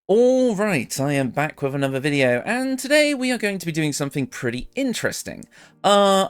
Alright, I am back with another video, and today we are going to be doing something pretty interesting.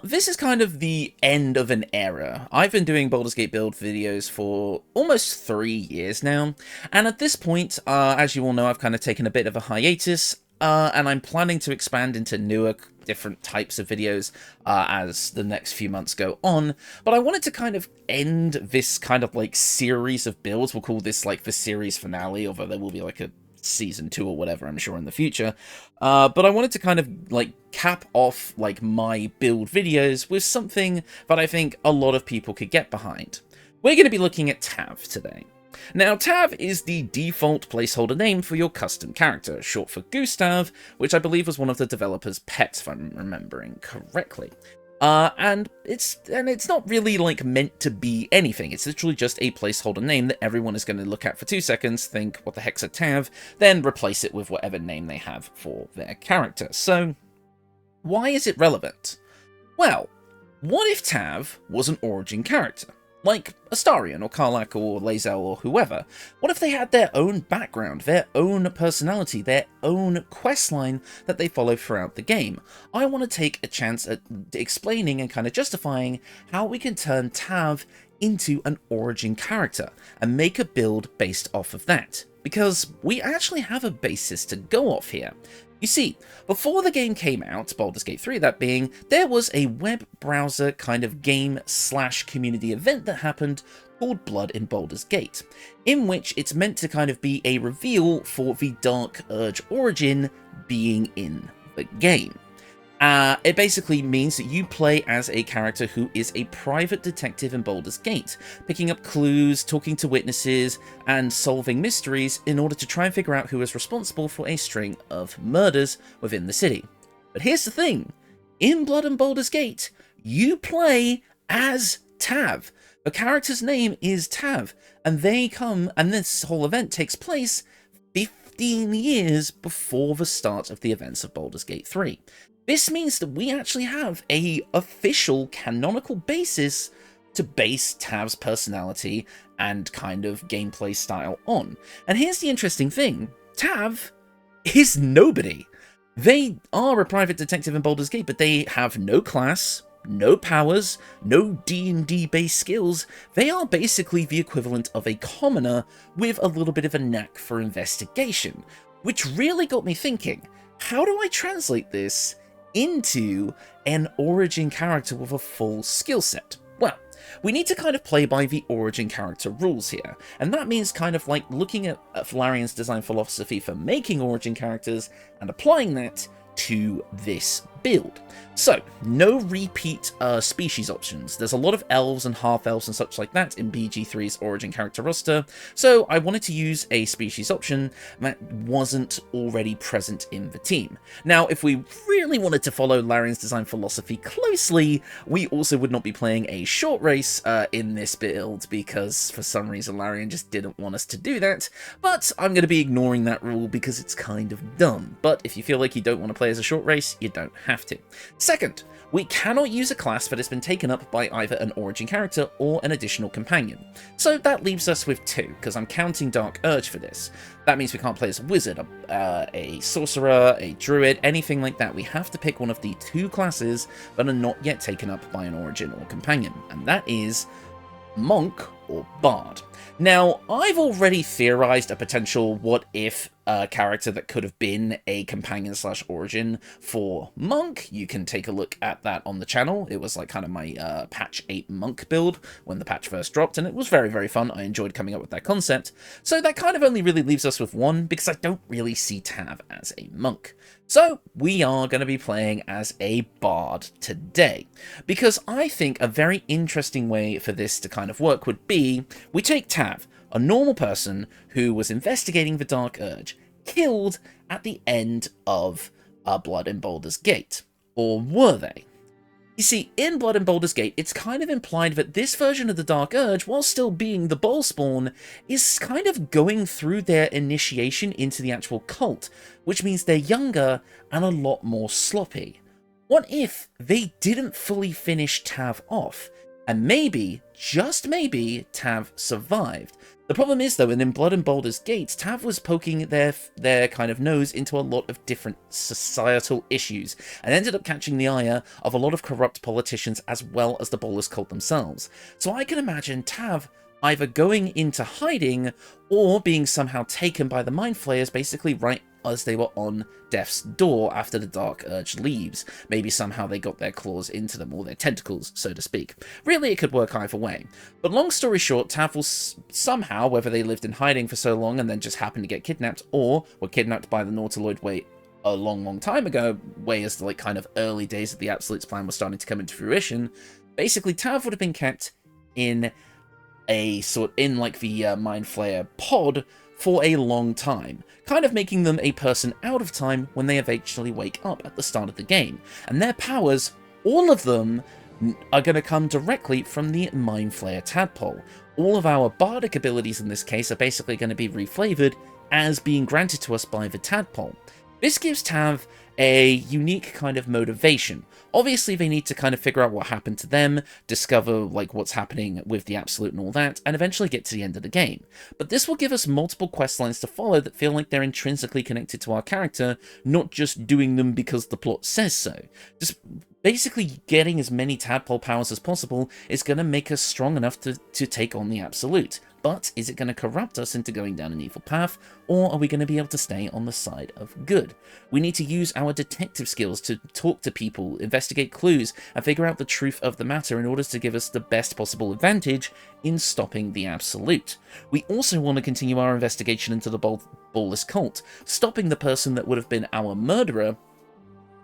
This is kind of the end of an era. I've been doing Baldur's Gate build videos for almost 3 years now, and at this point, as you all know, I've kind of taken a bit of a hiatus, and I'm planning to expand into newer, different types of videos as the next few months go on. But I wanted to kind of end this kind of like series of builds. We'll call this like the series finale, although there will be like a season 2 or whatever, I'm sure, in the future. But I wanted to kind of like cap off like my build videos with something that I think a lot of people could get behind. We're going to be looking at Tav today. Now, Tav is the default placeholder name for your custom character, short for Gustav, which I believe was one of the developers' pets, if I'm remembering correctly. And it's not really like meant to be anything. It's literally just a placeholder name that everyone is going to look at for 2 seconds, think, what the heck's a Tav, then replace it with whatever name they have for their character. So, why is it relevant? Well, what if Tav was an origin character? Like Astarion or Karlach or Lae'zel or whoever. What if they had their own background, their own personality, their own questline that they follow throughout the game? I want to take a chance at explaining and kind of justifying how we can turn Tav into an origin character and make a build based off of that. Because we actually have a basis to go off here. You see, before the game came out, Baldur's Gate 3 that being, there was a web browser kind of game/community event that happened called Blood in Baldur's Gate, in which it's meant to kind of be a reveal for the Dark Urge origin being in the game. It basically means that you play as a character who is a private detective in Baldur's Gate, picking up clues, talking to witnesses, and solving mysteries in order to try and figure out who is responsible for a string of murders within the city. But here's the thing, in Blood and Baldur's Gate, you play as Tav. The character's name is Tav, and this whole event takes place 15 years before the start of the events of Baldur's Gate 3. This means that we actually have a official canonical basis to base Tav's personality and kind of gameplay style on. And here's the interesting thing, Tav is nobody. They are a private detective in Baldur's Gate, but they have no class, no powers, no D&D based skills. They are basically the equivalent of a commoner with a little bit of a knack for investigation, which really got me thinking, how do I translate this into an origin character with a full skill set? Well, we need to kind of play by the origin character rules here, and that means kind of like looking at Falarion's design philosophy for making origin characters and applying that to this build. So, no repeat species options. There's a lot of elves and half-elves and such like that in BG3's origin character roster, so I wanted to use a species option that wasn't already present in the team. Now, if we really wanted to follow Larion's design philosophy closely, we also would not be playing a short race in this build, because for some reason Larion just didn't want us to do that, but I'm going to be ignoring that rule because it's kind of dumb. But if you feel like you don't want to play as a short race, you don't have to. Second, we cannot use a class that has been taken up by either an origin character or an additional companion. So that leaves us with 2, because I'm counting Dark Urge for this. That means we can't play as a wizard, a sorcerer, a druid, anything like that. We have to pick one of the 2 classes that are not yet taken up by an origin or companion, and that is monk or bard. Now, I've already theorized a potential what-if character that could have been a companion/origin for monk. You can take a look at that on the channel. It was like kind of my patch 8 monk build when the patch first dropped, and it was very, very fun. I enjoyed coming up with that concept. So that kind of only really leaves us with 1, because I don't really see Tav as a monk. So we are going to be playing as a bard today, because I think a very interesting way for this to kind of work would be, we take Tav, a normal person who was investigating the Dark Urge, killed at the end of Blood in Baldur's Gate. Or were they? You see, in Blood and Baldur's Gate, it's kind of implied that this version of the Dark Urge, while still being the Ballspawn, is kind of going through their initiation into the actual cult, which means they're younger and a lot more sloppy. What if they didn't fully finish Tav off? And maybe, just maybe, Tav survived. The problem is, though, in Blood and Baldur's Gate, Tav was poking their kind of nose into a lot of different societal issues, and ended up catching the ire of a lot of corrupt politicians as well as the Baldur's cult themselves. So I can imagine Tav either going into hiding, or being somehow taken by the mind flayers, basically right as they were on death's door after the Dark Urge leaves. Maybe somehow they got their claws into them, or their tentacles, so to speak. Really, it could work either way. But long story short, Tav will somehow, whether they lived in hiding for so long and then just happened to get kidnapped, or were kidnapped by the Nautiloid way a long time ago, way as the like kind of early days of the Absolute's plan were starting to come into fruition, basically Tav would have been kept in a like the Mind Flayer pod for a long time, kind of making them a person out of time when they eventually wake up at the start of the game. And their powers, all of them, are going to come directly from the Mind Flayer tadpole. All of our bardic abilities in this case are basically going to be reflavored as being granted to us by the tadpole. This gives Tav a unique kind of motivation. Obviously, they need to kind of figure out what happened to them, discover like what's happening with the Absolute and all that, and eventually get to the end of the game. But this will give us multiple quest lines to follow that feel like they're intrinsically connected to our character, not just doing them because the plot says so. Just basically getting as many tadpole powers as possible is going to make us strong enough to take on the Absolute. But is it going to corrupt us into going down an evil path, or are we going to be able to stay on the side of good? We need to use our detective skills to talk to people, investigate clues, and figure out the truth of the matter in order to give us the best possible advantage in stopping the Absolute. We also want to continue our investigation into the Baldur's cult, stopping the person that would have been our murderer,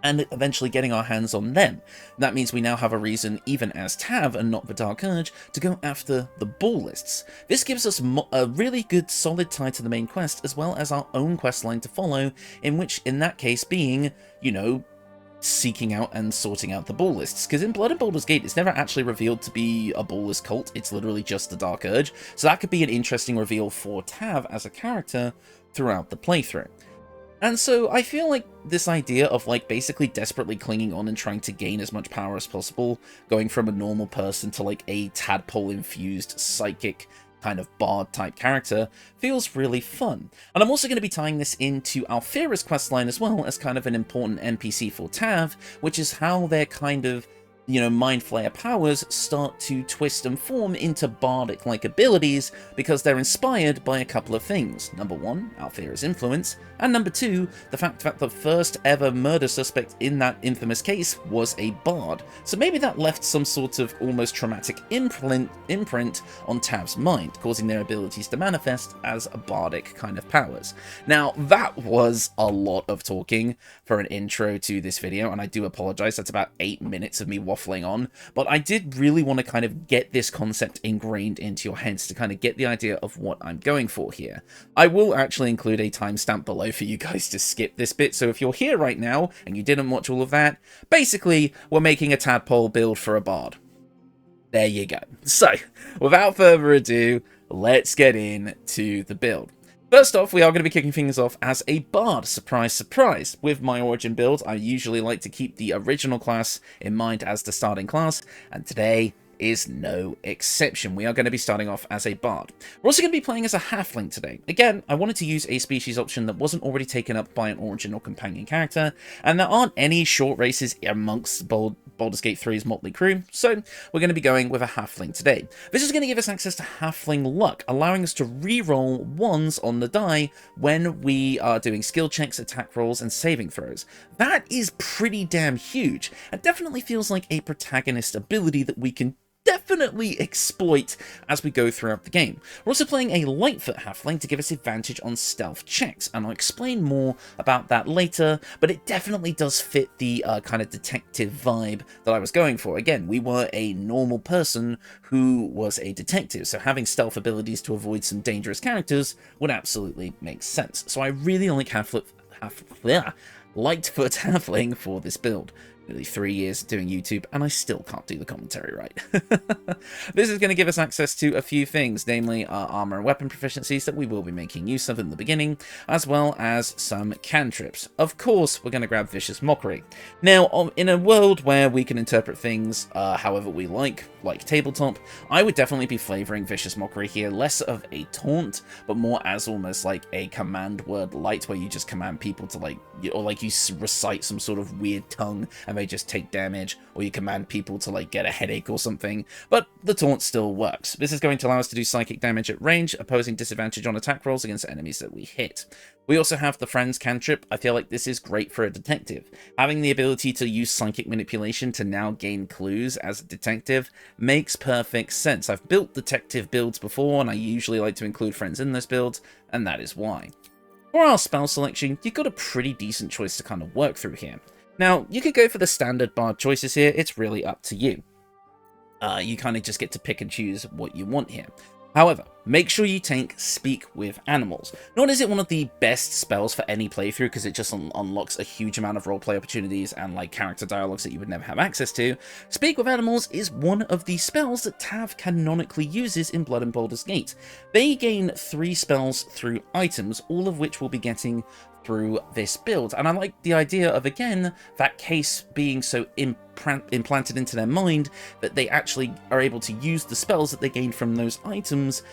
and eventually getting our hands on them. That means we now have a reason, even as Tav and not the Dark Urge, to go after the Ballists. This gives us a really good solid tie to the main quest, as well as our own quest line to follow, in which, in that case, being, you know, seeking out and sorting out the Ballists. Because in Blood and Baldur's Gate, it's never actually revealed to be a Ballist cult, it's literally just the Dark Urge, so that could be an interesting reveal for Tav as a character throughout the playthrough. And so I feel like this idea of like basically desperately clinging on and trying to gain as much power as possible, going from a normal person to like a tadpole-infused psychic kind of bard type character, feels really fun. And I'm also going to be tying this into Alfira's questline as well as kind of an important NPC for Tav, which is how they're kind of, you know, Mind Flayer powers start to twist and form into bardic-like abilities because they're inspired by a couple of things. Number one, Alfira's influence, and number two, the fact that the first ever murder suspect in that infamous case was a bard. So maybe that left some sort of almost traumatic imprint on Tav's mind, causing their abilities to manifest as bardic kind of powers. Now, that was a lot of talking for an intro to this video, and I do apologize, that's about 8 minutes of me waffling on, but I did really want to kind of get this concept ingrained into your heads to kind of get the idea of what I'm going for here. I will actually include a timestamp below for you guys to skip this bit, so if you're here right now and you didn't watch all of that, basically we're making a tadpole build for a bard. There you go. So, without further ado, let's get into the build. First off, we are going to be kicking things off as a bard. Surprise, surprise. With my origin build, I usually like to keep the original class in mind as the starting class, and today is no exception. We are going to be starting off as a bard. We're also going to be playing as a halfling today. Again, I wanted to use a species option that wasn't already taken up by an origin or companion character, and there aren't any short races amongst Baldur's Gate 3's motley crew, so we're going to be going with a halfling today. This is going to give us access to halfling luck, allowing us to re-roll ones on the die when we are doing skill checks, attack rolls, and saving throws. That is pretty damn huge. It definitely feels like a protagonist ability that we can definitely exploit as we go throughout the game. We're also playing a Lightfoot halfling to give us advantage on stealth checks, and I'll explain more about that later, but it definitely does fit the kind of detective vibe that I was going for. Again, we were a normal person who was a detective, so having stealth abilities to avoid some dangerous characters would absolutely make sense. So I really like Lightfoot halfling for this build. nearly 3 years doing YouTube, and I still can't do the commentary right. This is going to give us access to a few things, namely our armor and weapon proficiencies that we will be making use of in the beginning, as well as some cantrips. Of course, we're going to grab Vicious Mockery. Now, in a world where we can interpret things however we like tabletop, I would definitely be flavoring Vicious Mockery here, less of a taunt, but more as almost like a command word light, where you just command people to or you recite some sort of weird tongue and they just take damage, or you command people to get a headache or something, but the taunt still works. This is going to allow us to do psychic damage at range, opposing disadvantage on attack rolls against enemies that we hit. We also have the Friends cantrip. I feel like this is great for a detective. Having the ability to use psychic manipulation to now gain clues as a detective makes perfect sense. I've built detective builds before, and I usually like to include friends in those builds, and that is why. For our spell selection, you've got a pretty decent choice to kind of work through here. Now, you could go for the standard bard choices here, it's really up to you. You kind of just get to pick and choose what you want here. However, make sure you take Speak with Animals. Not is it one of the best spells for any playthrough, because it just unlocks a huge amount of roleplay opportunities and character dialogues that you would never have access to. Speak with Animals is one of the spells that Tav canonically uses in Blood and Baldur's Gate. They gain 3 spells through items, all of which we'll be getting through this build, and I like the idea of, again, that case being so implanted into their mind that they actually are able to use the spells that they gain from those items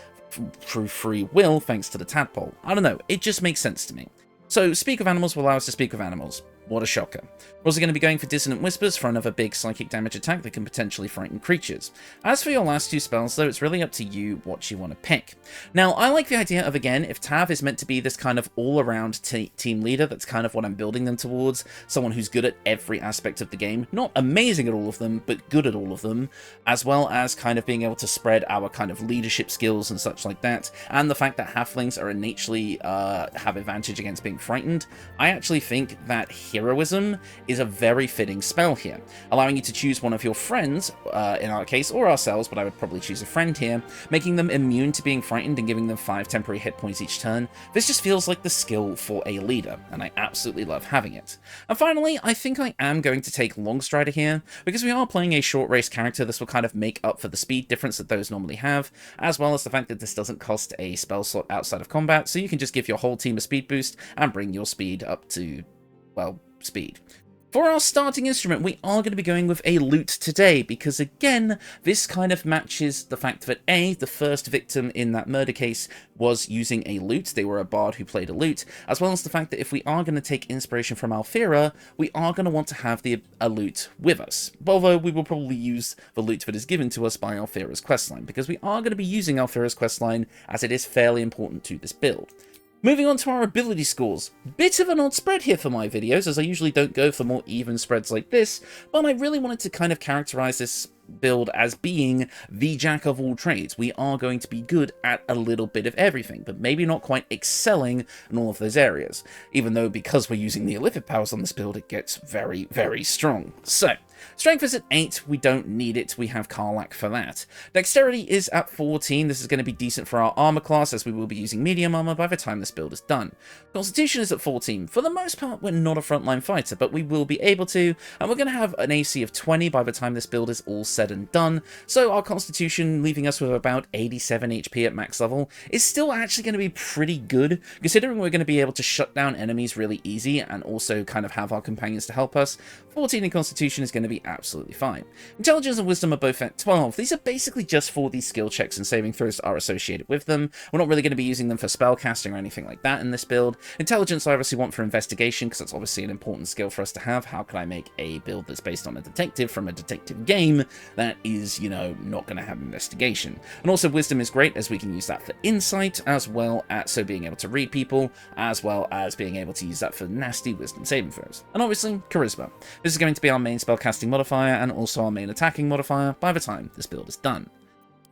through free will, thanks to the tadpole. I don't know, it just makes sense to me. So Speak with Animals will allow us to speak with animals. What a shocker. We're also going to be going for Dissonant Whispers for another big psychic damage attack that can potentially frighten creatures. As for your last 2 spells, though, it's really up to you what you want to pick. Now, I like the idea of, again, if Tav is meant to be this kind of all-around team leader, that's kind of what I'm building them towards, someone who's good at every aspect of the game, not amazing at all of them, but good at all of them, as well as kind of being able to spread our kind of leadership skills and such like that, and the fact that halflings are innately have advantage against being frightened. I actually think that Heroism is a very fitting spell here, allowing you to choose one of your friends, in our case, or ourselves, but I would probably choose a friend here, making them immune to being frightened and giving them 5 temporary hit points each turn. This just feels like the skill for a leader, and I absolutely love having it. And finally, I think I am going to take Longstrider here, because we are playing a short race character. This will kind of make up for the speed difference that those normally have, as well as the fact that this doesn't cost a spell slot outside of combat, so you can just give your whole team a speed boost and bring your speed up to, well, speed. For our starting instrument, we are going to be going with a lute today, because again, this kind of matches the fact that the first victim in that murder case was using a lute. They were a bard who played a lute, as well as the fact that if we are going to take inspiration from Alfira, we are going to want to have a lute with us. Although we will probably use the lute that is given to us by Alfira's questline, because we are going to be using Alfira's questline as it is fairly important to this build. Moving on to our ability scores. Bit of an odd spread here for my videos, as I usually don't go for more even spreads like this, but I really wanted to kind of characterize this build as being the jack of all trades. We are going to be good at a little bit of everything, but maybe not quite excelling in all of those areas, even though because we're using the Illithid powers on this build, it gets very, very strong. So, strength is at 8, we don't need it, we have Karlach for that. Dexterity is at 14, this is going to be decent for our armor class, as we will be using medium armor by the time this build is done. Constitution is at 14, for the most part we're not a frontline fighter, but we will be able to, and we're going to have an AC of 20 by the time this build is all said and done, so our Constitution, leaving us with about 87 HP at max level, is still actually going to be pretty good, considering we're going to be able to shut down enemies really easy, and also kind of have our companions to help us. 14 in Constitution is going to be absolutely fine. Intelligence and Wisdom are both at 12. These are basically just for these skill checks and saving throws that are associated with them. We're not really going to be using them for spell casting or anything like that in this build. Intelligence I obviously want for investigation, because that's obviously an important skill for us to have. How can I make a build that's based on a detective from a detective game that is, you know, not going to have investigation? And also Wisdom is great, as we can use that for insight, as well as so being able to read people, as well as being able to use that for nasty wisdom saving throws. And obviously Charisma. This is going to be our main spellcasting modifier and also our main attacking modifier by the time this build is done.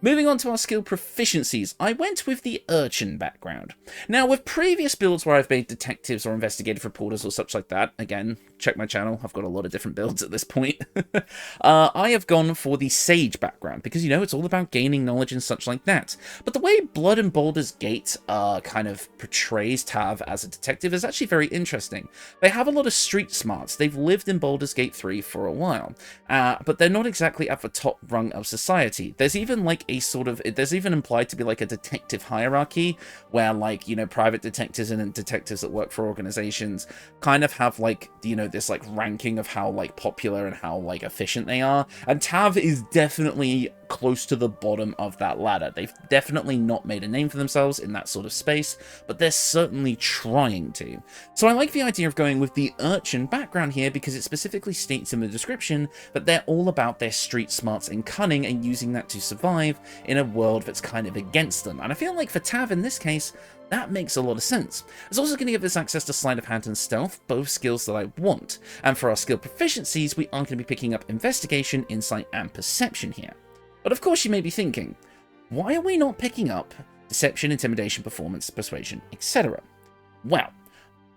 Moving on to our skill proficiencies, I went with the urchin background. Now, with previous builds where I've made detectives or investigative reporters or such like that, again, check my channel, I've got a lot of different builds at this point, I have gone for the sage background, because, you know, it's all about gaining knowledge and such like that. But the way Blood and Baldur's Gate kind of portrays Tav as a detective is actually very interesting. They have a lot of street smarts, they've lived in Baldur's Gate 3 for a while, but they're not exactly at the top rung of society. There's even like there's even implied to be like a detective hierarchy where, like, you know, private detectives and detectives that work for organizations kind of have, like, you know, this like ranking of how like popular and how like efficient they are, and Tav is definitely close to the bottom of that ladder. They've definitely not made a name for themselves in that sort of space, but they're certainly trying to. So I like the idea of going with the urchin background here because it specifically states in the description that they're all about their street smarts and cunning and using that to survive in a world that's kind of against them. And I feel like for Tav in this case, that makes a lot of sense. It's also going to give us access to sleight of hand and stealth, both skills that I want. And for our skill proficiencies, we are going to be picking up investigation, insight, and perception here. But of course you may be thinking, why are we not picking up deception, intimidation, performance, persuasion, etc.? Well,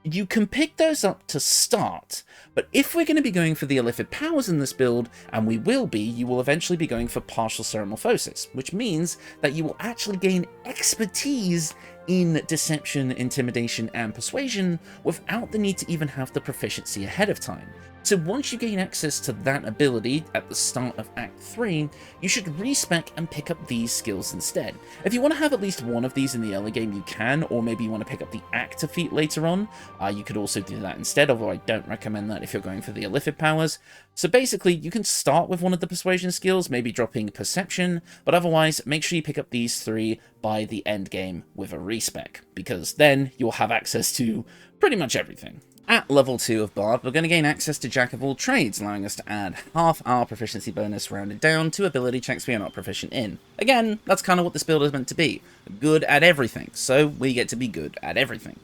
you can pick those up to start, but if we're going to be going for the illithid powers in this build, and we will be, you will eventually be going for partial cerimorphosis, which means that you will actually gain expertise in deception, intimidation, and persuasion without the need to even have the proficiency ahead of time. So once you gain access to that ability at the start of Act 3, you should respec and pick up these skills instead. If you want to have at least one of these in the early game, you can, or maybe you want to pick up the Actor feat later on, you could also do that instead, although I don't recommend that if you're going for the illithid powers. So basically, you can start with one of the persuasion skills, maybe dropping perception, but otherwise, make sure you pick up these three by the end game with a respec, because then you'll have access to pretty much everything. At level 2 of Bard, we're going to gain access to Jack of all trades, allowing us to add half our proficiency bonus rounded down to ability checks we are not proficient in. Again, that's kind of what this build is meant to be. Good at everything, so we get to be good at everything.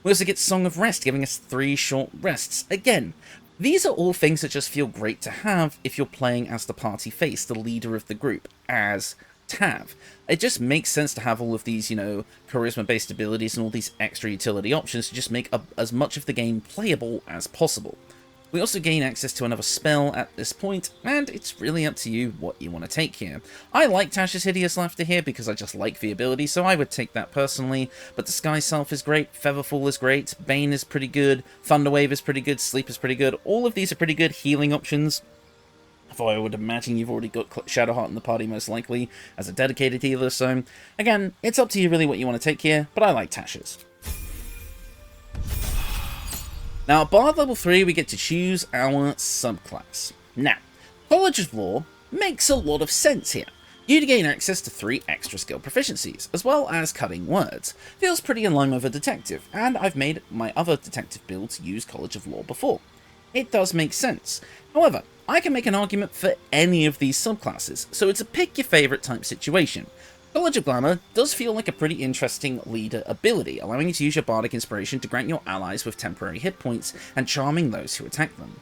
We also get Song of Rest, giving us 3 short rests. Again, these are all things that just feel great to have if you're playing as the party face, the leader of the group, as Tav. It just makes sense to have all of these, you know, charisma-based abilities and all these extra utility options to just make as much of the game playable as possible. We also gain access to another spell at this point, and it's really up to you what you want to take here. I like Tasha's Hideous Laughter here because I just like the ability, so I would take that personally, but Disguise Self is great, Featherfall is great, Bane is pretty good, Thunderwave is pretty good, Sleep is pretty good, all of these are pretty good healing options. Although I would imagine you've already got Shadowheart in the party most likely as a dedicated healer, so again, it's up to you really what you want to take here, but I like Tasha's. Now at Bard level 3 we get to choose our subclass. Now, College of Law makes a lot of sense here. You gain access to 3 extra skill proficiencies, as well as cutting words. Feels pretty in line with a detective, and I've made my other detective builds use College of Law before. It does make sense. However, I can make an argument for any of these subclasses, so it's a pick your favourite type situation. College of Glamour does feel like a pretty interesting leader ability, allowing you to use your bardic inspiration to grant your allies with temporary hit points and charming those who attack them.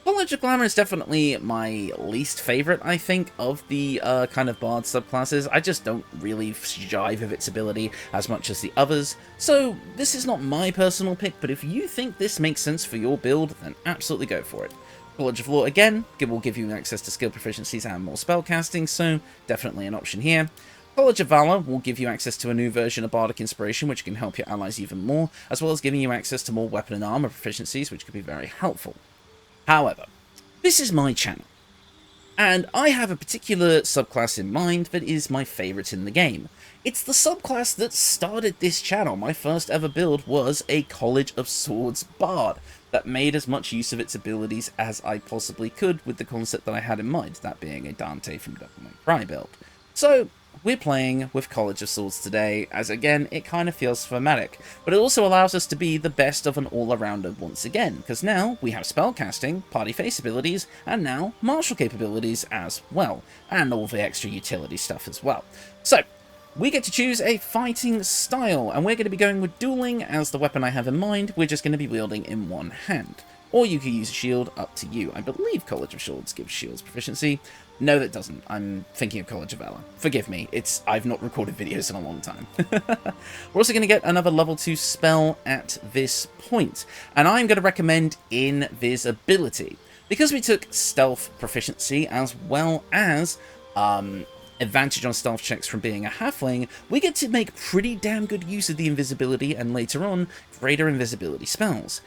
College of Glamour is definitely my least favourite, I think, of the kind of bard subclasses. I just don't really jive with its ability as much as the others, so this is not my personal pick, but if you think this makes sense for your build, then absolutely go for it. College of Law, again, will give you access to skill proficiencies and more spellcasting, so definitely an option here. College of Valor will give you access to a new version of Bardic Inspiration, which can help your allies even more, as well as giving you access to more weapon and armor proficiencies, which could be very helpful. However, this is my channel, and I have a particular subclass in mind that is my favourite in the game. It's the subclass that started this channel. My first ever build was a College of Swords Bard that made as much use of its abilities as I possibly could with the concept that I had in mind, that being a Dante from Devil May Cry build. So, we're playing with College of Swords today, as again, it kind of feels thematic, but it also allows us to be the best of an all-arounder once again, because now we have spellcasting, party face abilities, and now martial capabilities as well, and all the extra utility stuff as well. So, we get to choose a fighting style, and we're going to be going with dueling as the weapon I have in mind. We're just going to be wielding in one hand. or you could use a shield, up to you. I believe College of Swords gives shields proficiency. No, that doesn't. I'm thinking of College of Valor. Forgive me, I've not recorded videos in a long time. We're also going to get another level 2 spell at this point, and I'm going to recommend Invisibility. Because we took Stealth Proficiency as well as advantage on stealth checks from being a halfling, we get to make pretty damn good use of the invisibility and later on, greater invisibility spells.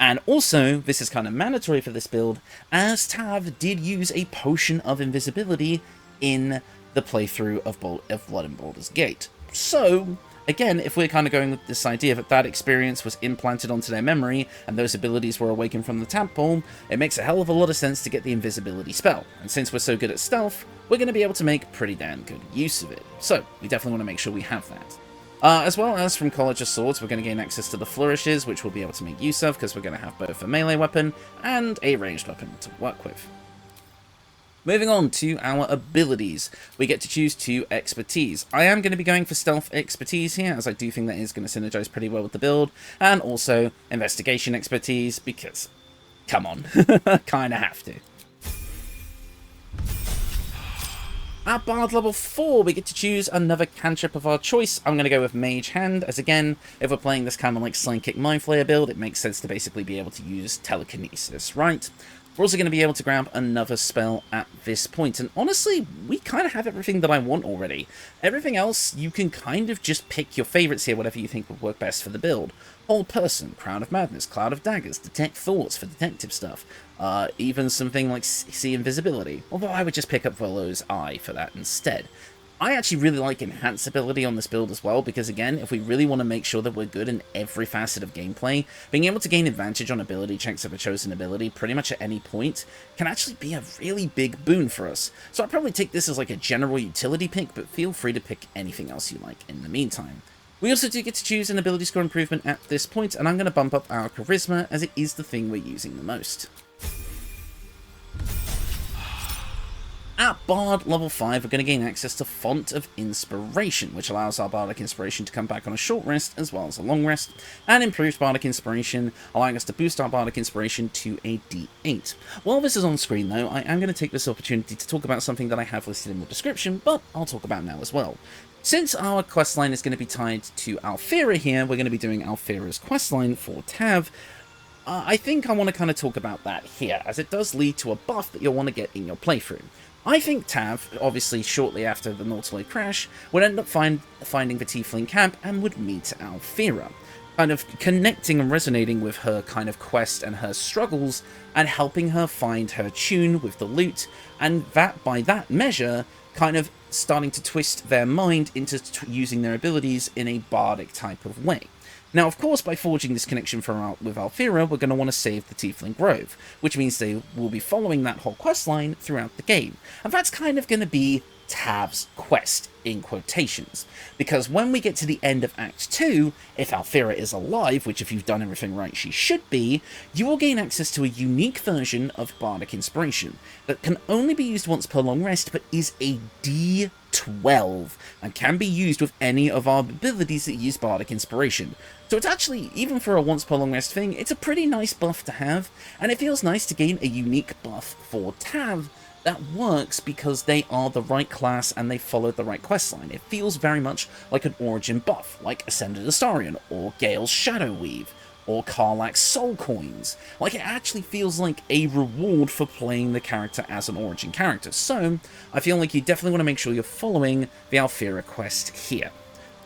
And also, this is kind of mandatory for this build, as Tav did use a potion of invisibility in the playthrough of Blood and Baldur's Gate. So, again, if we're kind of going with this idea that that experience was implanted onto their memory, and those abilities were awakened from the tadpole, it makes a hell of a lot of sense to get the invisibility spell. And since we're so good at stealth, we're going to be able to make pretty damn good use of it. So, we definitely want to make sure we have that. As well as from College of Swords, we're going to gain access to the Flourishes, which we'll be able to make use of, because we're going to have both a melee weapon and a ranged weapon to work with. Moving on to our abilities, we get to choose 2 expertise. I am going to be going for stealth expertise here, as I do think that is going to synergize pretty well with the build, and also investigation expertise, because, come on, kind of have to. At Bard level 4, we get to choose another cantrip of our choice. I'm going to go with Mage Hand, as again, if we're playing this kind of like Psychic mindflayer build, it makes sense to basically be able to use telekinesis, right? We're also going to be able to grab another spell at this point, and honestly, we kind of have everything that I want already. Everything else, you can kind of just pick your favorites here, whatever you think would work best for the build. Hold Person, Crown of Madness, Cloud of Daggers, Detect Thoughts for detective stuff, even something like See Invisibility, although I would just pick up Volo's Eye for that instead. I actually really like Enhance ability on this build as well, because again, if we really want to make sure that we're good in every facet of gameplay, being able to gain advantage on ability checks of a chosen ability pretty much at any point can actually be a really big boon for us. So I'd probably take this as like a general utility pick, but feel free to pick anything else you like in the meantime. We also do get to choose an ability score improvement at this point, and I'm going to bump up our Charisma, as it is the thing we're using the most. At Bard level 5, we're going to gain access to Font of Inspiration, which allows our Bardic Inspiration to come back on a short rest as well as a long rest, and improved Bardic Inspiration, allowing us to boost our Bardic Inspiration to a D8. While this is on screen though, I am going to take this opportunity to talk about something that I have listed in the description, but I'll talk about now as well. Since our questline is going to be tied to Alfira here, we're going to be doing Alfira's questline for Tav. I think I want to kind of talk about that here, as it does lead to a buff that you'll want to get in your playthrough. I think Tav, obviously shortly after the Nautiloid crash, would end up finding the Tiefling camp and would meet Alfira, kind of connecting and resonating with her kind of quest and her struggles, and helping her find her tune with the lute, and that, by that measure, kind of starting to twist their mind into using their abilities in a bardic type of way. Now, of course, by forging this connection with Alfira, we're going to want to save the Tiefling Grove, which means they will be following that whole questline throughout the game. And that's kind of going to be Tav's quest, in quotations. Because when we get to the end of Act 2, if Alfira is alive, which if you've done everything right she should be, you will gain access to a unique version of Bardic Inspiration that can only be used once per long rest, but is a D12, and can be used with any of our abilities that use Bardic Inspiration. So it's actually, even for a once per long rest thing, it's a pretty nice buff to have, and it feels nice to gain a unique buff for Tav that works because they are the right class and they followed the right questline. It feels very much like an origin buff, like Ascended Astarion, or Gale's Shadow Weave, or Karlach's Soul Coins. Like, it actually feels like a reward for playing the character as an origin character. So, I feel like you definitely want to make sure you're following the Alfira quest here.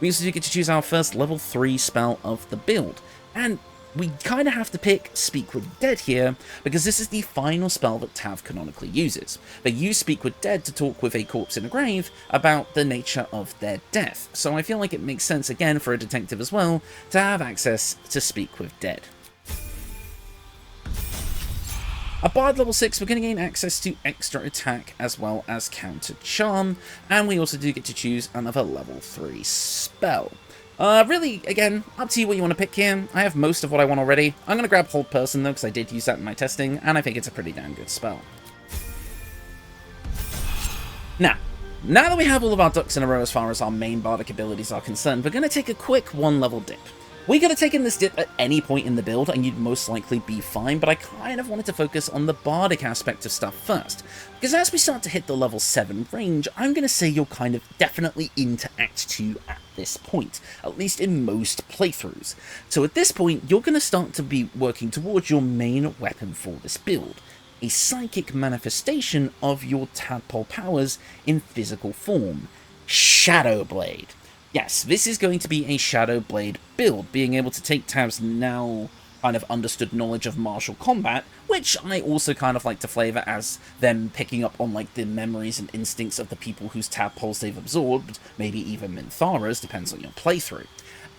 We also do get to choose our first level 3 spell of the build, and we kind of have to pick Speak with Dead here, because this is the final spell that Tav canonically uses. They use Speak with Dead to talk with a corpse in a grave about the nature of their death, so I feel like it makes sense again for a detective as well to have access to Speak with Dead. At Bard level 6, we're going to gain access to extra attack as well as counter charm, and we also do get to choose another level 3 spell. Really, again, up to you what you want to pick here. I have most of what I want already. I'm going to grab Hold Person though, because I did use that in my testing, and I think it's a pretty damn good spell. Now that we have all of our ducks in a row as far as our main bardic abilities are concerned, we're going to take a quick 1-level dip. We could have taken this dip at any point in the build and you'd most likely be fine, but I kind of wanted to focus on the bardic aspect of stuff first, because as we start to hit the level 7 range, I'm going to say you're kind of definitely into Act 2 at this point, at least in most playthroughs. So at this point, you're going to start to be working towards your main weapon for this build, a psychic manifestation of your tadpole powers in physical form, Shadow Blade. Yes, this is going to be a Shadow Blade build, being able to take Tav's now kind of understood knowledge of martial combat, which I also kind of like to flavour as them picking up on like the memories and instincts of the people whose tadpoles they've absorbed, maybe even Minthara's, depends on your playthrough.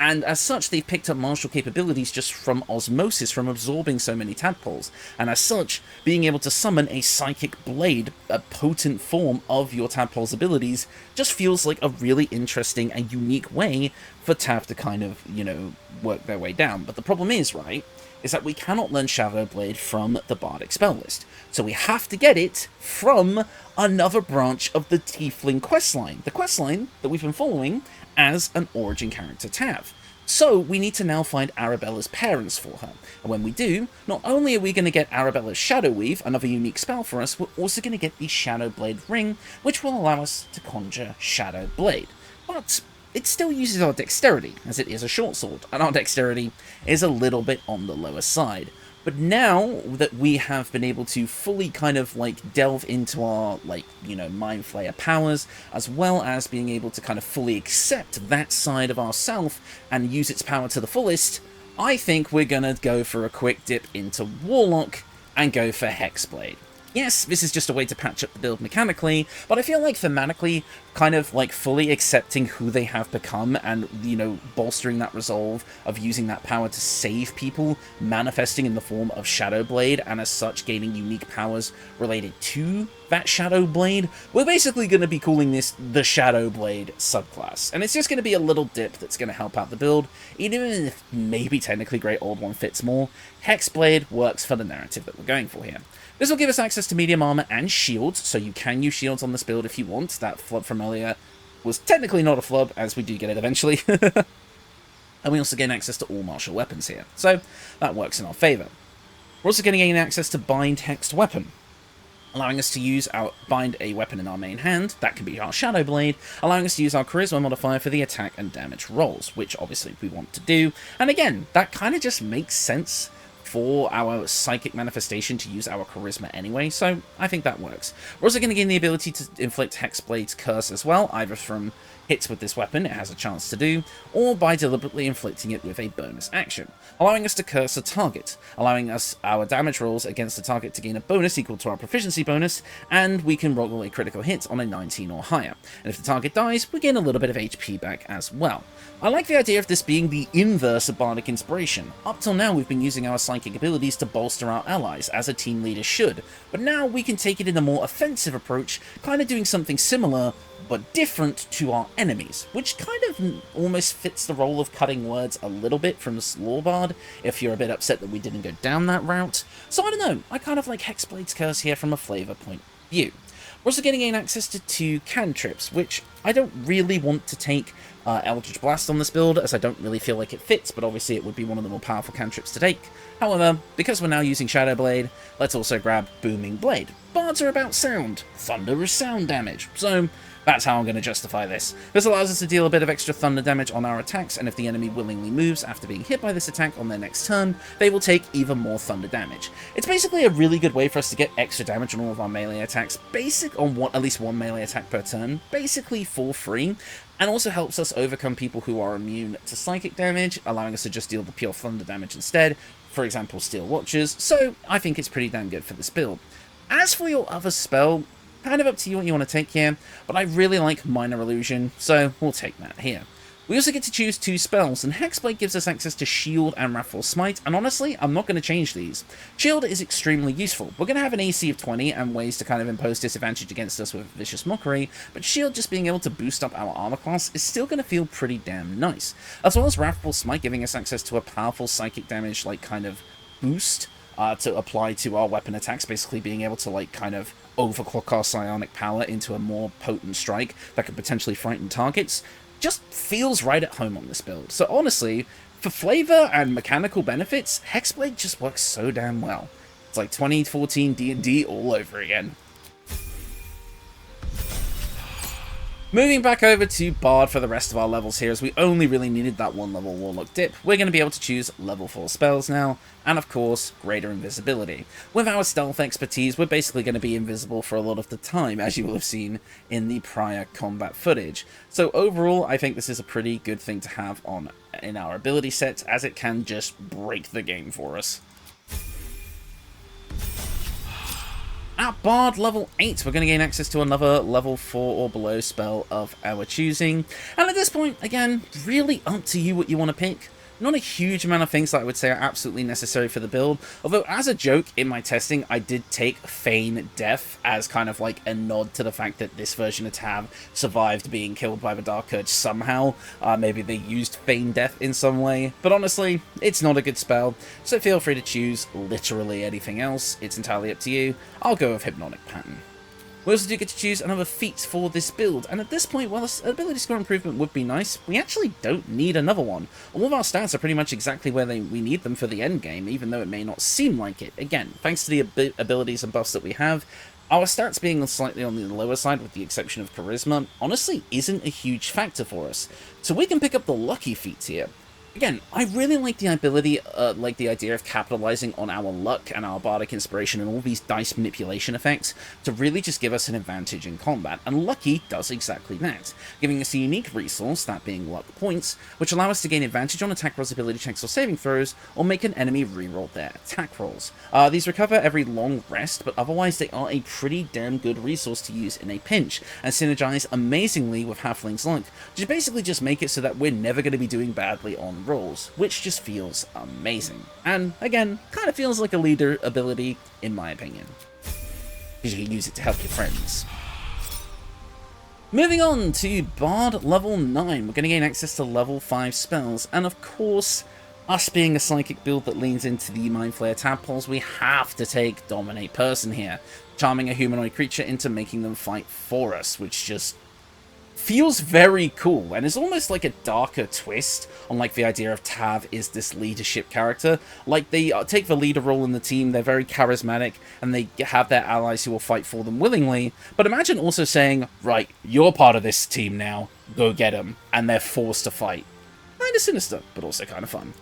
And as such, they've picked up martial capabilities just from osmosis, from absorbing so many tadpoles. And as such, being able to summon a psychic blade, a potent form of your tadpole's abilities, just feels like a really interesting and unique way for Tav to kind of, you know, work their way down. But the problem is, right, is that we cannot learn Shadow Blade from the Bardic spell list. So we have to get it from another branch of the Tiefling questline. The questline that we've been following as an origin character Tav. So we need to now find Arabella's parents for her. And when we do, not only are we going to get Arabella's Shadow Weave, another unique spell for us, we're also going to get the Shadow Blade Ring, which will allow us to conjure Shadow Blade. But it still uses our dexterity, as it is a short sword, and our dexterity is a little bit on the lower side. But now that we have been able to fully kind of like delve into our, like, you know, mindflayer powers, as well as being able to kind of fully accept that side of ourself and use its power to the fullest, I think we're gonna go for a quick dip into Warlock and go for Hexblade. Yes, this is just a way to patch up the build mechanically, but I feel like thematically, kind of like fully accepting who they have become and, you know, bolstering that resolve of using that power to save people, manifesting in the form of Shadow Blade, and as such gaining unique powers related to that Shadow Blade, we're basically going to be calling this the Shadow Blade subclass. And it's just going to be a little dip that's going to help out the build, even if maybe technically Great Old One fits more. Hexblade works for the narrative that we're going for here. This will give us access to medium armor and shields, so you can use shields on this build if you want. That flub from earlier was technically not a flub, as we do get it eventually. And we also gain access to all martial weapons here, so that works in our favour. We're also going to gain access to Bind Hexed Weapon, allowing us to bind a weapon in our main hand, that can be our Shadow Blade, allowing us to use our Charisma modifier for the attack and damage rolls, which obviously we want to do. And again, that kind of just makes sense for our psychic manifestation to use our charisma anyway, so I think that works. We're also going to gain the ability to inflict Hexblade's curse as well, either from hits with this weapon it has a chance to do, or by deliberately inflicting it with a bonus action, allowing us to curse a target, allowing us our damage rolls against the target to gain a bonus equal to our proficiency bonus, and we can roll a critical hit on a 19 or higher. And if the target dies, we gain a little bit of HP back as well. I like the idea of this being the inverse of Bardic Inspiration. Up till now we've been using our psychic abilities to bolster our allies, as a team leader should, but now we can take it in a more offensive approach, kind of doing something similar but different to our enemies, which kind of almost fits the role of cutting words a little bit from Slawbard, if you're a bit upset that we didn't go down that route. So I don't know, I kind of like Hexblade's Curse here from a flavour point of view. We're also getting access to 2 cantrips, which I don't really want to take Eldritch Blast on this build, as I don't really feel like it fits, but obviously it would be one of the more powerful cantrips to take. However, because we're now using Shadow Blade, let's also grab Booming Blade. Bards are about sound. Thunder is sound damage. So that's how I'm going to justify this. This allows us to deal a bit of extra thunder damage on our attacks, and if the enemy willingly moves after being hit by this attack on their next turn, they will take even more thunder damage. It's basically a really good way for us to get extra damage on all of our melee attacks, at least one melee attack per turn, basically for free, and also helps us overcome people who are immune to psychic damage, allowing us to just deal the pure thunder damage instead, for example Steel Watchers, so I think it's pretty damn good for this build. As for your other spell, kind of up to you what you want to take here, but I really like Minor Illusion, so we'll take that here. We also get to choose 2 spells, and Hexblade gives us access to Shield and Wrathful Smite, and honestly, I'm not going to change these. Shield is extremely useful. We're going to have an AC of 20 and ways to kind of impose disadvantage against us with Vicious Mockery, but Shield just being able to boost up our armor class is still going to feel pretty damn nice. As well as Wrathful Smite giving us access to a powerful psychic damage, like, kind of boost to apply to our weapon attacks, basically being able to, like, kind of overclock our psionic power into a more potent strike that could potentially frighten targets, just feels right at home on this build. So honestly, For flavor and mechanical benefits, Hexblade just works so damn well. It's like 2014 D&D all over again. Moving back over to Bard for the rest of our levels here, as we only really needed that 1 level Warlock dip, we're going to be able to choose level 4 spells now, and of course, greater invisibility. With our stealth expertise, we're basically going to be invisible for a lot of the time, as you will have seen in the prior combat footage. So overall, I think this is a pretty good thing to have on in our ability set, as it can just break the game for us. At Bard level 8, we're going to gain access to another level 4 or below spell of our choosing. And at this point, again, really up to you what you want to pick. Not a huge amount of things that I would say are absolutely necessary for the build, although as a joke in my testing, I did take Feign Death as kind of like a nod to the fact that this version of Tav survived being killed by the Dark Urge somehow. Maybe they used Feign Death in some way, but honestly, it's not a good spell, so feel free to choose literally anything else. It's entirely up to you. I'll go with Hypnotic Pattern. We also do get to choose another feat for this build, and at this point, while an ability score improvement would be nice, we actually don't need another one. All of our stats are pretty much exactly where we need them for the end game, even though it may not seem like it. Again, thanks to the abilities and buffs that we have, our stats being slightly on the lower side with the exception of Charisma, honestly isn't a huge factor for us. So we can pick up the lucky feats here. Again, I really like the ability, the idea of capitalizing on our luck and our bardic inspiration and all these dice manipulation effects to really just give us an advantage in combat, and Lucky does exactly that, giving us a unique resource, that being luck points, which allow us to gain advantage on attack rolls, ability checks or saving throws, or make an enemy reroll their attack rolls. These recover every long rest, but otherwise they are a pretty damn good resource to use in a pinch, and synergize amazingly with Halfling's luck, which basically just make it so that we're never going to be doing badly on rolls, which just feels amazing. And again, kind of feels like a leader ability, in my opinion, because you can use it to help your friends. Moving on to Bard level 9, we're going to gain access to level 5 spells, and of course, us being a psychic build that leans into the mindflayer tadpoles, we have to take Dominate Person here, charming a humanoid creature into making them fight for us, which just feels very cool, and is almost like a darker twist on like the idea of Tav is this leadership character. Like, they take the leader role in the team, they're very charismatic, and they have their allies who will fight for them willingly, but imagine also saying, right, you're part of this team now, go get them, and they're forced to fight. Kinda sinister, but also kind of fun.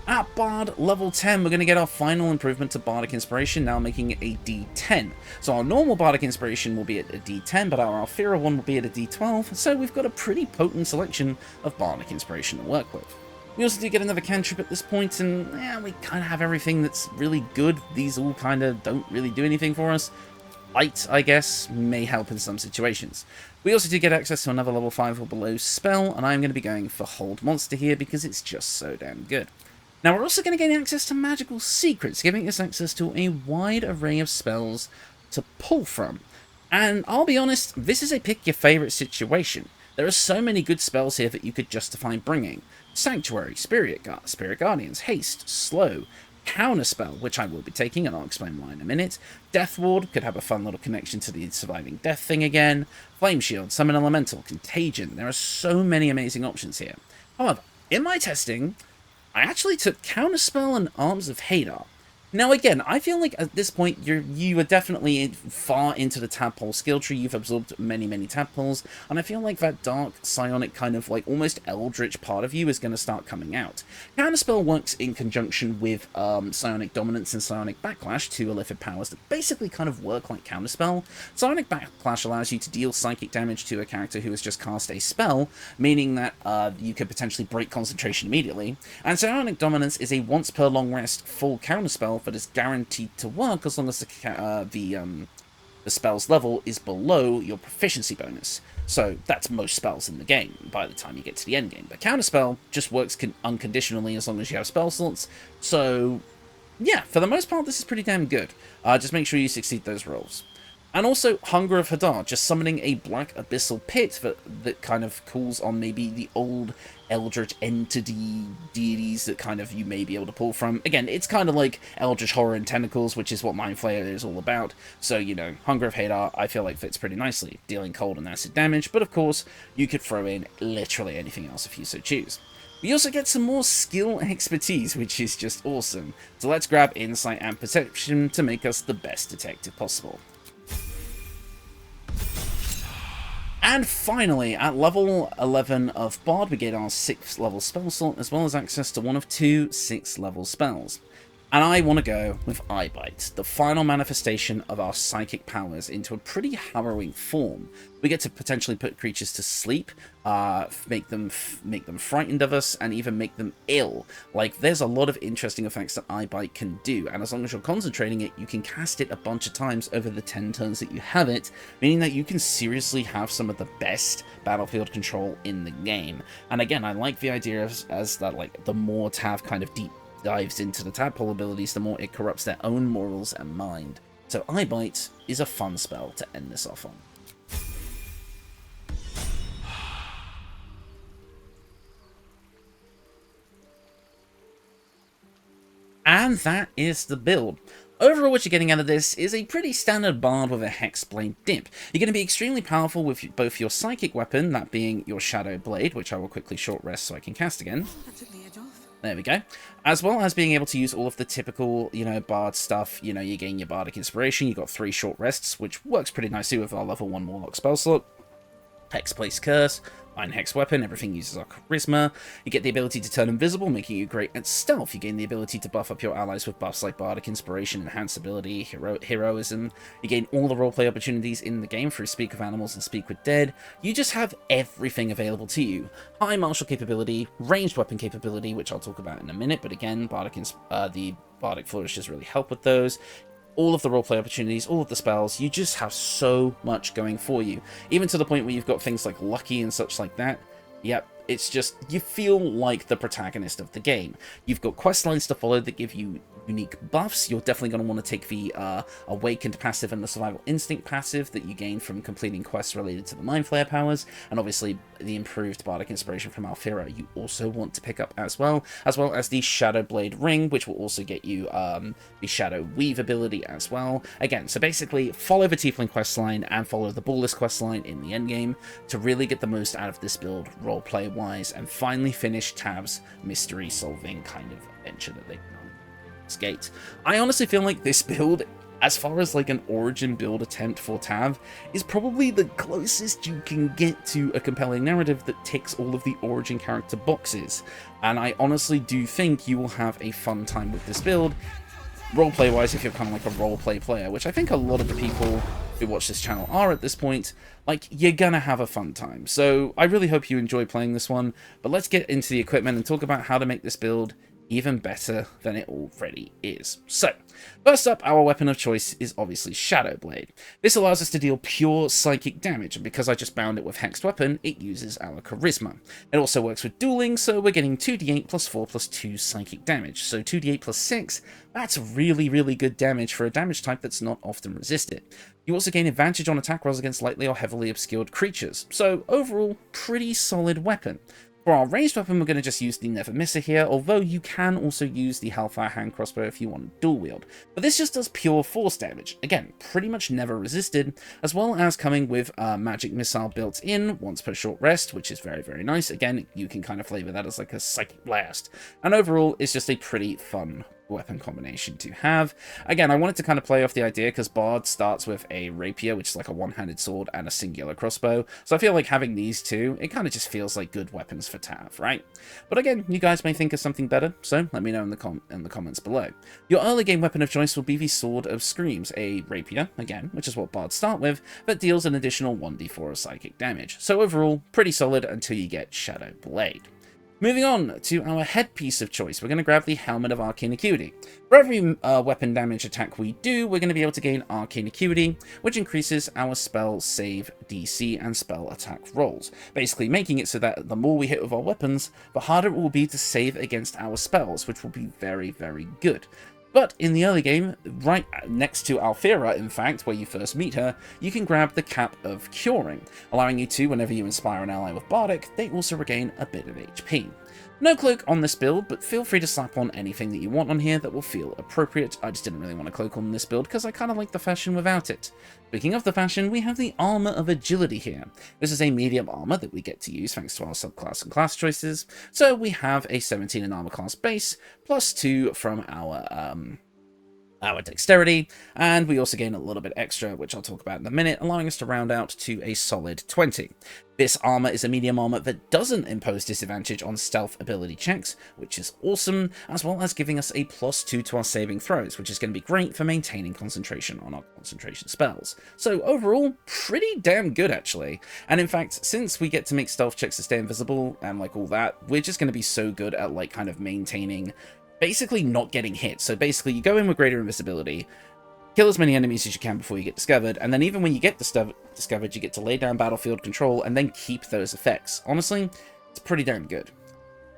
At Bard level 10, we're going to get our final improvement to Bardic Inspiration, now making it a D10. So our normal Bardic Inspiration will be at a D10, but our Alfira one will be at a D12, so we've got a pretty potent selection of Bardic Inspiration to work with. We also do get another cantrip at this point, and yeah, we kind of have everything that's really good. These all kind of don't really do anything for us. Light, I guess, may help in some situations. We also do get access to another level 5 or below spell, and I'm going to be going for Hold Monster here because it's just so damn good. Now we're also going to gain access to magical secrets, giving us access to a wide array of spells to pull from. And I'll be honest, this is a pick your favourite situation. There are so many good spells here that you could justify bringing. Sanctuary, Spirit Guardians, Haste, Slow, Counterspell, which I will be taking and I'll explain why in a minute. Death Ward could have a fun little connection to the surviving death thing again. Flame Shield, Summon Elemental, Contagion. There are so many amazing options here. However, in my testing, I actually took Counterspell and Arms of Hadar. Now again, I feel like at this point you are definitely far into the tadpole skill tree. You've absorbed many tadpoles, and I feel like that dark psionic kind of like almost eldritch part of you is going to start coming out. Counterspell works in conjunction with psionic dominance and psionic backlash, two illithid powers that basically kind of work like Counterspell. Psionic backlash allows you to deal psychic damage to a character who has just cast a spell, meaning that you could potentially break concentration immediately. And psionic dominance is a once per long rest full counterspell that is guaranteed to work as long as the spell's level is below your proficiency bonus. So that's most spells in the game by the time you get to the end game. But Counterspell just works unconditionally as long as you have spell slots. So yeah, for the most part, this is pretty damn good. Just make sure you succeed those rolls. And also Hunger of Hadar, just summoning a black abyssal pit that kind of calls on maybe the old eldritch entity deities that kind of you may be able to pull from. Again, it's kind of like eldritch horror and tentacles, which is what mindflayer is all about. So, you know, Hunger of Hadar I feel like fits pretty nicely, dealing cold and acid damage, but of course you could throw in literally anything else if you so choose. We also get some more skill expertise, which is just awesome. So let's grab Insight and Perception to make us the best detective possible. And finally, at level 11 of Bard, we get our 6th level spell slot, as well as access to one of 2 6th level spells. And I want to go with Eye Bite, the final manifestation of our psychic powers into a pretty harrowing form. We get to potentially put creatures to sleep, make them frightened of us, and even make them ill. Like, there's a lot of interesting effects that Eye Bite can do, and as long as you're concentrating it, you can cast it a bunch of times over the 10 turns that you have it, meaning that you can seriously have some of the best battlefield control in the game. And again, I like the idea as that, like, the more Tav kind of deep dives into the tadpole abilities, the more it corrupts their own morals and mind. So Eye Bite is a fun spell to end this off on. And that is the build. Overall, what you're getting out of this is a pretty standard bard with a Hexblade dip. You're going to be extremely powerful with both your psychic weapon, that being your Shadow Blade, which I will quickly short rest so I can cast again. There we go. As well as being able to use all of the typical, you know, bard stuff. You know, you gain your bardic inspiration, you've got 3 short rests, which works pretty nicely with our level 1 Warlock spell slot. Hexblade's Curse, Iron Hex Weapon, everything uses our Charisma. You get the ability to turn invisible, making you great at stealth. You gain the ability to buff up your allies with buffs like Bardic Inspiration, Enhanced Ability, Heroism. You gain all the roleplay opportunities in the game through Speak with Animals and Speak with Dead. You just have everything available to you. High martial capability, ranged weapon capability, which I'll talk about in a minute, but again, the Bardic Flourishes really help with those. All of the roleplay opportunities, all of the spells, you just have so much going for you. Even to the point where you've got things like Lucky and such like that. Yep, it's just, you feel like the protagonist of the game. You've got quest lines to follow that give you unique buffs. You're definitely going to want to take the Awakened passive and the Survival Instinct passive that you gain from completing quests related to the mindflayer powers, and obviously the improved Bardic Inspiration from Alfira you also want to pick up as well as the Shadow Blade Ring, which will also get you the Shadow Weave ability as well. Again, so basically follow the Tiefling quest line and follow the Ballless quest line in the endgame to really get the most out of this build roleplay wise, and finally finish Tav's mystery solving kind of adventure that they've done. Gate. I honestly feel like this build, as far as like an origin build attempt for Tav, is probably the closest you can get to a compelling narrative that ticks all of the origin character boxes, and I honestly do think you will have a fun time with this build, roleplay wise, if you're kind of like a roleplay player, which I think a lot of the people who watch this channel are at this point. Like, you're gonna have a fun time. So I really hope you enjoy playing this one, but let's get into the equipment and talk about how to make this build even better than it already is. So, first up, our weapon of choice is obviously Shadow Blade. This allows us to deal pure psychic damage, and because I just bound it with Hexed Weapon, it uses our Charisma. It also works with dueling, so we're getting 2d8 plus 4 plus 2 psychic damage. So 2d8 plus 6, that's really, really good damage for a damage type that's not often resisted. You also gain advantage on attack rolls against lightly or heavily obscured creatures. So overall, pretty solid weapon. For our ranged weapon, we're going to just use the Never Misser here, although you can also use the Hellfire Hand Crossbow if you want to dual wield. But this just does pure force damage. Again, pretty much never resisted, as well as coming with a magic missile built in once per short rest, which is very, very nice. Again, you can kind of flavor that as like a psychic blast. And overall, it's just a pretty fun weapon combination to have. Again, I wanted to kind of play off the idea because Bard starts with a rapier, which is like a one-handed sword, and a singular crossbow. So I feel like having these two, it kind of just feels like good weapons for Tav, right? But again, you guys may think of something better, so let me know in the comments below. Your early game weapon of choice will be the Sword of Screams, a rapier, again, which is what Bards start with, that deals an additional 1d4 of psychic damage. So overall, pretty solid until you get Shadow Blade. Moving on to our headpiece of choice, we're going to grab the Helmet of Arcane Acuity. For every weapon damage attack we do, we're going to be able to gain Arcane Acuity, which increases our spell save DC and spell attack rolls, basically making it so that the more we hit with our weapons, the harder it will be to save against our spells, which will be very, very good. But in the early game, right next to Alfira, in fact, where you first meet her, you can grab the Cap of Curing, allowing you to, whenever you inspire an ally with Bardic, they also regain a bit of HP. No cloak on this build, but feel free to slap on anything that you want on here that will feel appropriate. I just didn't really want a cloak on this build because I kind of like the fashion without it. Speaking of the fashion, we have the Armor of Agility here. This is a medium armor that we get to use thanks to our subclass and class choices. So we have a 17 in armor class base, plus 2 from our dexterity, and we also gain a little bit extra, which I'll talk about in a minute, allowing us to round out to a solid 20. This armor is a medium armor that doesn't impose disadvantage on stealth ability checks, which is awesome, as well as giving us a +2 to our saving throws, which is going to be great for maintaining concentration on our concentration spells. So overall, pretty damn good actually. And in fact, since we get to make stealth checks to stay invisible and like all that, we're just going to be so good at like kind of maintaining basically not getting hit. So basically you go in with greater invisibility, kill as many enemies as you can before you get discovered, and then even when you get discovered, you get to lay down battlefield control and then keep those effects. Honestly, it's pretty damn good.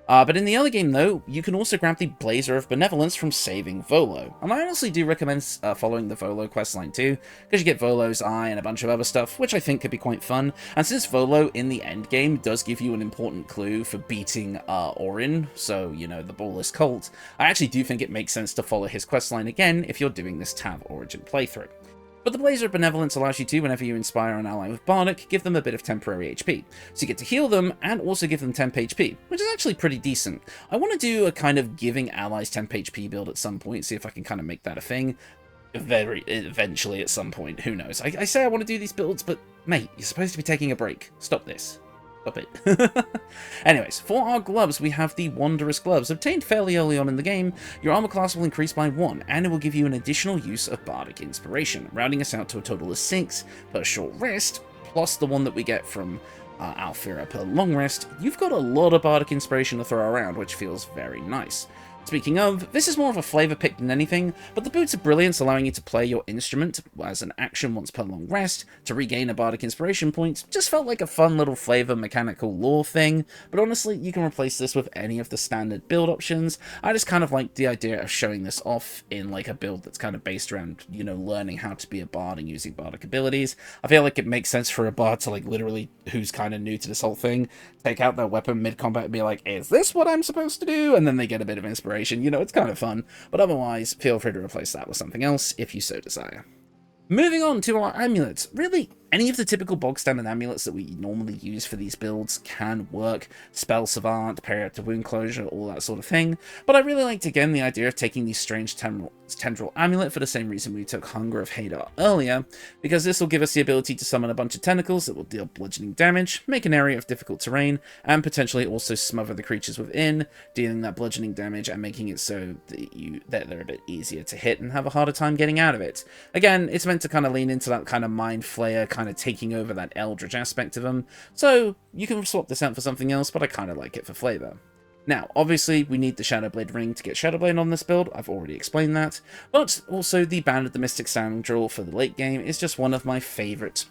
But in the early game, though, you can also grab the Blazer of Benevolence from saving Volo. And I honestly do recommend following the Volo questline too, because you get Volo's Eye and a bunch of other stuff, which I think could be quite fun. And since Volo in the end game does give you an important clue for beating Orin, so, you know, the Ballless Cult, I actually do think it makes sense to follow his questline again if you're doing this Tav Origin playthrough. But the Blazer of Benevolence allows you to, whenever you inspire an ally with Bardic, give them a bit of temporary HP. So you get to heal them, and also give them temp HP, which is actually pretty decent. I want to do a kind of giving allies temp HP build at some point, see if I can kind of make that a thing. Eventually at some point, who knows. I say I want to do these builds, but mate, you're supposed to be taking a break. Stop this. Stop it. Anyways, for our gloves, we have the Wondrous Gloves. Obtained fairly early on in the game, your armor class will increase by 1, and it will give you an additional use of Bardic Inspiration, rounding us out to a total of 6 per short rest, plus the one that we get from Alfira per long rest. You've got a lot of Bardic Inspiration to throw around, which feels very nice. Speaking of, this is more of a flavor pick than anything, but the Boots of Brilliance allowing you to play your instrument as an action once per long rest to regain a Bardic Inspiration point just felt like a fun little flavor mechanical lore thing, but honestly, you can replace this with any of the standard build options. I just kind of like the idea of showing this off in like a build that's kind of based around, you know, learning how to be a bard and using Bardic abilities. I feel like it makes sense for a bard to like literally, who's kind of new to this whole thing, take out their weapon mid-combat and be like, is this what I'm supposed to do? And then they get a bit of inspiration. You know, it's kind of fun, but otherwise, feel free to replace that with something else if you so desire. Moving on to our amulets. Really, any of the typical bog standard amulets that we normally use for these builds can work. Spell Savant, Periapter Wound Closure, all that sort of thing. But I really liked, again, the idea of taking the Strange Tendril Amulet for the same reason we took Hunger of Hadar earlier, because this will give us the ability to summon a bunch of tentacles that will deal bludgeoning damage, make an area of difficult terrain, and potentially also smother the creatures within, dealing that bludgeoning damage and making it so that they're a bit easier to hit and have a harder time getting out of it. Again, it's meant to kind of lean into that kind of mind flayer, kind of taking over that eldritch aspect of them, so you can swap this out for something else, but I kind of like it for flavor. Now, obviously, we need the Shadowblade ring to get Shadowblade on this build, I've already explained that, but also the Band of the Mystic Scoundrel for the late game is just one of my favourite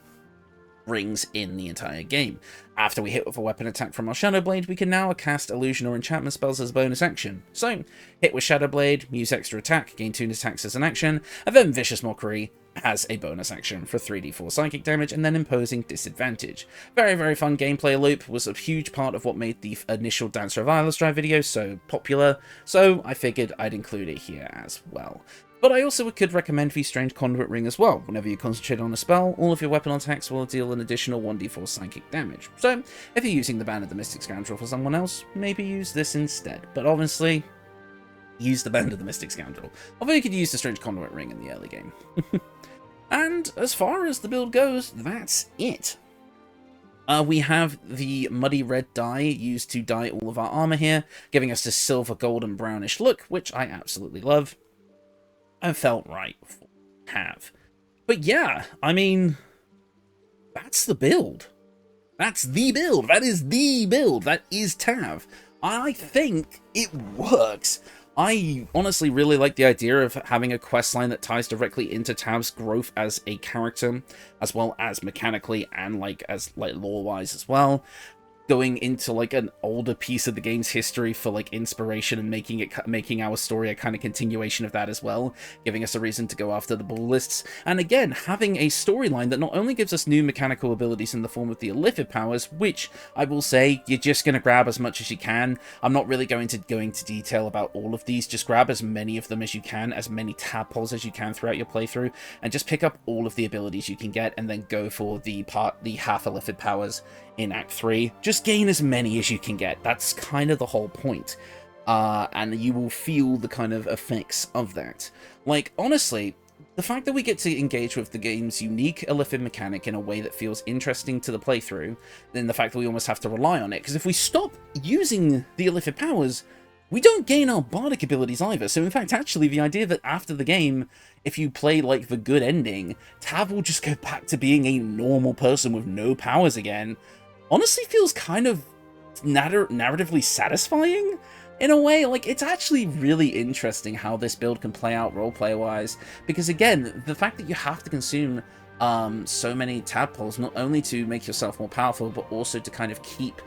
rings in the entire game. After we hit with a weapon attack from our Shadowblade, we can now cast illusion or enchantment spells as a bonus action. So, hit with Shadowblade, use extra attack, gain 2 attacks as an action, and then Vicious Mockery as a bonus action for 3d4 psychic damage, and then imposing disadvantage. Very, very fun gameplay loop, was a huge part of what made the initial Dancer of Ilestrad video so popular, so I figured I'd include it here as well. But I also could recommend the Strange Conduit Ring as well. Whenever you concentrate on a spell, all of your weapon attacks will deal an additional 1d4 psychic damage. So, if you're using the Band of the Mystic Scoundrel for someone else, maybe use this instead. But obviously, use the Band of the Mystic Scoundrel. Although you could use the Strange Conduit Ring in the early game. And as far as the build goes, that's it. We have the muddy red dye used to dye all of our armor here, giving us this silver, gold, and brownish look, which I absolutely love. I felt right for Tav. But yeah, I mean, that's the build. That's the build. That is the build. That is Tav. I think it works. I honestly really like the idea of having a questline that ties directly into Tav's growth as a character, as well as mechanically and as lore-wise as well. going into like an older piece of the game's history for like inspiration and making our story a kind of continuation of that as well, giving us a reason to go after the ballists. And again, having a storyline that not only gives us new mechanical abilities in the form of the illithid powers, which I will say you're just going to grab as much as you can. I'm not really going to go into detail about all of these. Just grab as many of them as you can, as many tadpoles as you can throughout your playthrough, and just pick up all of the abilities you can get, and then go for the half illithid powers in Act 3. Just gain as many as you can get. That's kind of the whole point. And you will feel the kind of effects of that. Like, honestly, the fact that we get to engage with the game's unique illithid mechanic in a way that feels interesting to the playthrough, then the fact that we almost have to rely on it, because if we stop using the illithid powers, we don't gain our bardic abilities either. So in fact, actually, the idea that after the game, if you play like the good ending, Tav will just go back to being a normal person with no powers again, honestly feels kind of narratively satisfying in a way. Like, it's actually really interesting how this build can play out roleplay-wise, because again, the fact that you have to consume so many tadpoles, not only to make yourself more powerful, but also to kind of keep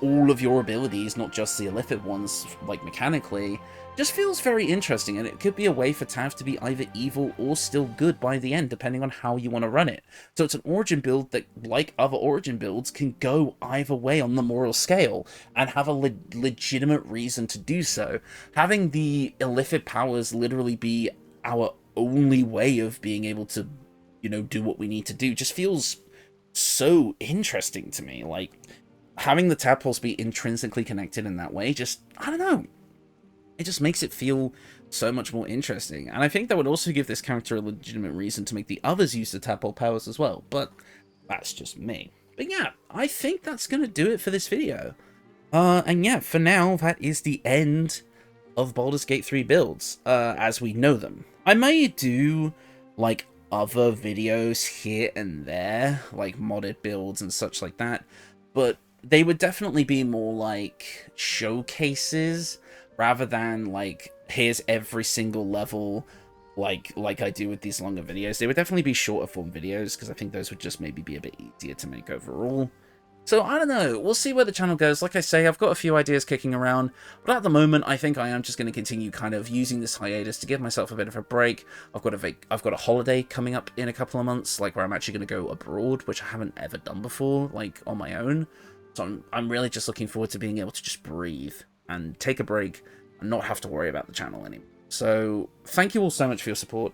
all of your abilities, not just the illithid ones, like mechanically, just feels very interesting. And it could be a way for Tav to be either evil or still good by the end, depending on how you want to run it. So it's an origin build that, like other origin builds, can go either way on the moral scale and have a legitimate reason to do so. Having the illithid powers literally be our only way of being able to, you know, do what we need to do just feels so interesting to me. Like, having the tadpoles be intrinsically connected in that way, just, I don't know, it just makes it feel so much more interesting. And I think that would also give this character a legitimate reason to make the others use the tadpole powers as well, but that's just me. But yeah, I think that's going to do it for this video. And yeah, for now, that is the end of Baldur's Gate 3 builds, as we know them. I may do, like, other videos here and there, like modded builds and such like that, but they would definitely be more like showcases rather than like, here's every single level like I do with these longer videos. They would definitely be shorter form videos, because I think those would just maybe be a bit easier to make overall. So I don't know, we'll see where the channel goes. Like I say, I've got a few ideas kicking around, but at the moment I think I am just going to continue kind of using this hiatus to give myself a bit of a break. I've got a holiday coming up in a couple of months, like where I'm actually going to go abroad, which I haven't ever done before, like on my own. So I'm really just looking forward to being able to just breathe and take a break and not have to worry about the channel anymore. So thank you all so much for your support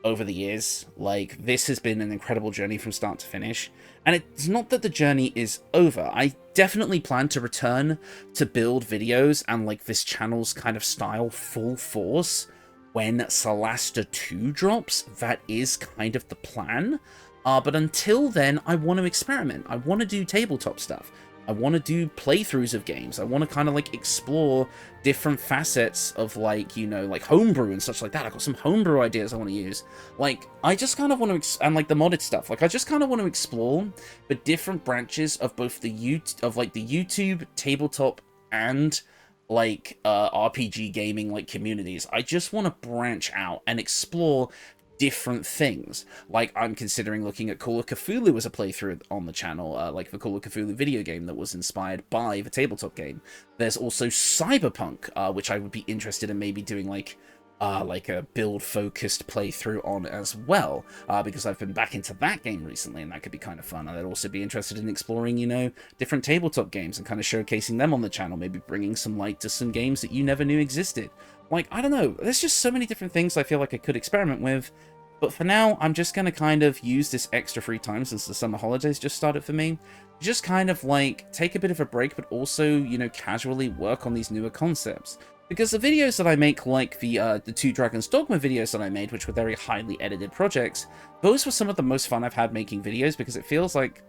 over the years. Like, this has been an incredible journey from start to finish, and it's not that the journey is over. I definitely plan to return to build videos and like this channel's kind of style full force when Solasta 2 drops. That is kind of the plan. But until then, I want to experiment. I want to do tabletop stuff. I want to do playthroughs of games. I want to kind of like explore different facets of, like, you know, like homebrew and such like that. I've got some homebrew ideas I want to use. Like, I just kind of want to, and like the modded stuff. Like, I just kind of want to explore the different branches of both the YouTube, tabletop, and like RPG gaming like communities. I just want to branch out and explore different things. Like, I'm considering looking at Call of Cthulhu as a playthrough on the channel, like the Call of Cthulhu video game that was inspired by the tabletop game. There's also Cyberpunk, which I would be interested in maybe doing like a build-focused playthrough on as well, because I've been back into that game recently, and that could be kind of fun. And I'd also be interested in exploring, you know, different tabletop games and kind of showcasing them on the channel, maybe bringing some light to some games that you never knew existed. Like, I don't know, there's just so many different things I feel like I could experiment with, but for now, I'm just going to kind of use this extra free time since the summer holidays just started for me, just kind of like take a bit of a break, but also, you know, casually work on these newer concepts. Because the videos that I make, like the Two Dragons Dogma videos that I made, which were very highly edited projects, those were some of the most fun I've had making videos, because it feels like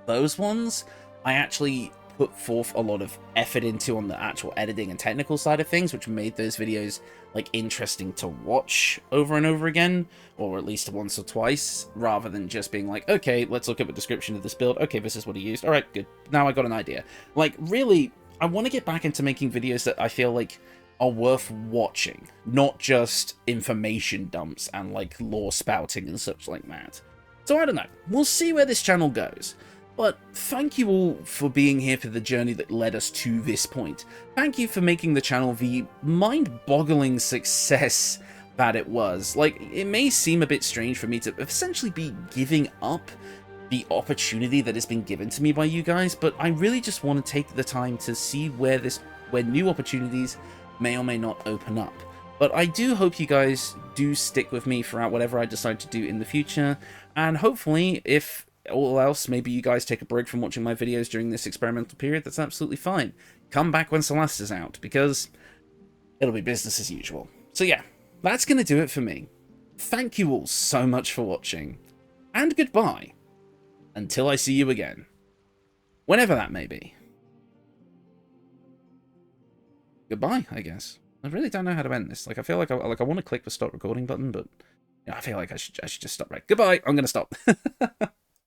those ones I actually put forth a lot of effort into on the actual editing and technical side of things, which made those videos like interesting to watch over and over again, or at least once or twice, rather than just being like, okay, let's look at the description of this build, okay, this is what he used, all right, good, now I got an idea. Like, really, I want to get back into making videos that I feel like are worth watching, not just information dumps and like lore spouting and such like that. So I don't know, we'll see where this channel goes. But thank you all for being here for the journey that led us to this point. Thank you for making the channel the mind-boggling success that it was. Like, it may seem a bit strange for me to essentially be giving up the opportunity that has been given to me by you guys, but I really just want to take the time to see where new opportunities may or may not open up. But I do hope you guys do stick with me throughout whatever I decide to do in the future, and hopefully, if all else, maybe you guys take a break from watching my videos during this experimental period. That's absolutely fine. Come back when Celeste is out, because it'll be business as usual. So yeah, that's going to do it for me. Thank you all so much for watching, and goodbye, until I see you again. Whenever that may be. Goodbye, I guess. I really don't know how to end this. Like, I feel like I want to click the stop recording button, but yeah, I feel like I should just stop right. Goodbye, I'm going to stop.